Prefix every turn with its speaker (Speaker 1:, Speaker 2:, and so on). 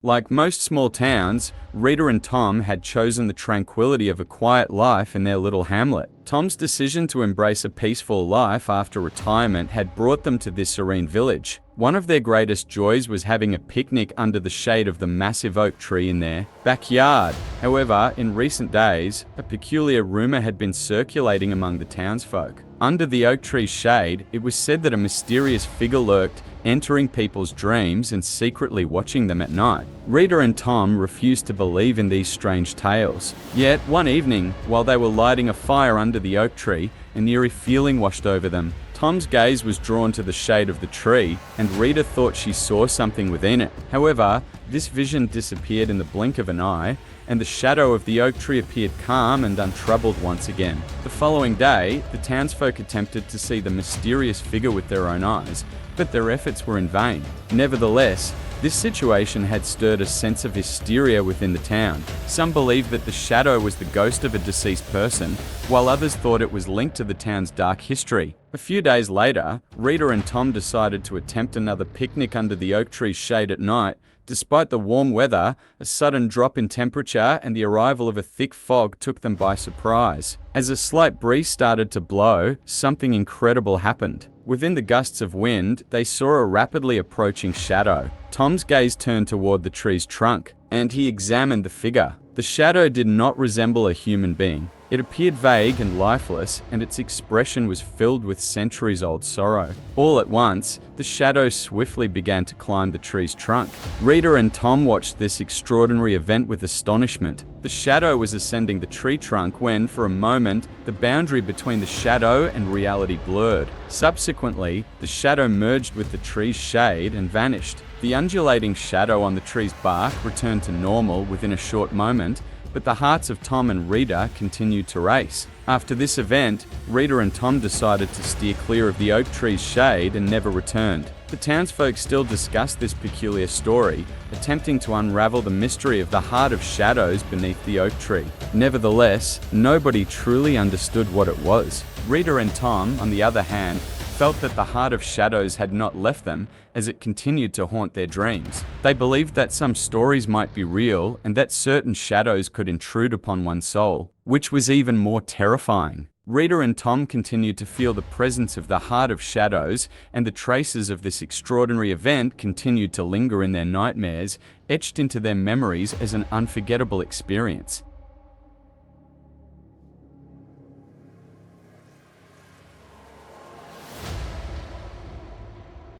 Speaker 1: Like most small towns, Rita and Tom had chosen the tranquility of a quiet life in their little hamlet. Tom's decision to embrace a peaceful life after retirement had brought them to this serene village. One of their greatest joys was having a picnic under the shade of the massive oak tree in their backyard. However, in recent days, a peculiar rumor had been circulating among the townsfolk. Under the oak tree's shade, it was said that a mysterious figure lurked, entering people's dreams and secretly watching them at night. Rita and Tom refused to believe in these strange tales. Yet, one evening, while they were lighting a fire under the oak tree, an eerie feeling washed over them. Tom's gaze was drawn to the shade of the tree, and Rita thought she saw something within it. However, this vision disappeared in the blink of an eye, and the shadow of the oak tree appeared calm and untroubled once again. The following day, the townsfolk attempted to see the mysterious figure with their own eyes, but their efforts were in vain. Nevertheless, this situation had stirred a sense of hysteria within the town. Some believed that the shadow was the ghost of a deceased person, while others thought it was linked to the town's dark history. A few days later, Rita and Tom decided to attempt another picnic under the oak tree's shade at night. Despite the warm weather, a sudden drop in temperature and the arrival of a thick fog took them by surprise. As a slight breeze started to blow, something incredible happened. Within the gusts of wind, they saw a rapidly approaching shadow. Tom's gaze turned toward the tree's trunk, and he examined the figure. The shadow did not resemble a human being. It appeared vague and lifeless, and its expression was filled with centuries-old sorrow. All at once, the shadow swiftly began to climb the tree's trunk. Rita and Tom watched this extraordinary event with astonishment. The shadow was ascending the tree trunk when, for a moment, the boundary between the shadow and reality blurred. Subsequently, the shadow merged with the tree's shade and vanished. The undulating shadow on the tree's bark returned to normal within a short moment, but the hearts of Tom and Rita continued to race. After this event, Rita and Tom decided to steer clear of the oak tree's shade and never returned. The townsfolk still discussed this peculiar story, attempting to unravel the mystery of the heart of shadows beneath the oak tree. Nevertheless, nobody truly understood what it was. Rita and Tom, on the other hand, felt that the heart of shadows had not left them as it continued to haunt their dreams. They believed that some stories might be real and that certain shadows could intrude upon one's soul, which was even more terrifying. Rita and Tom continued to feel the presence of the heart of shadows, and the traces of this extraordinary event continued to linger in their nightmares, etched into their memories as an unforgettable experience.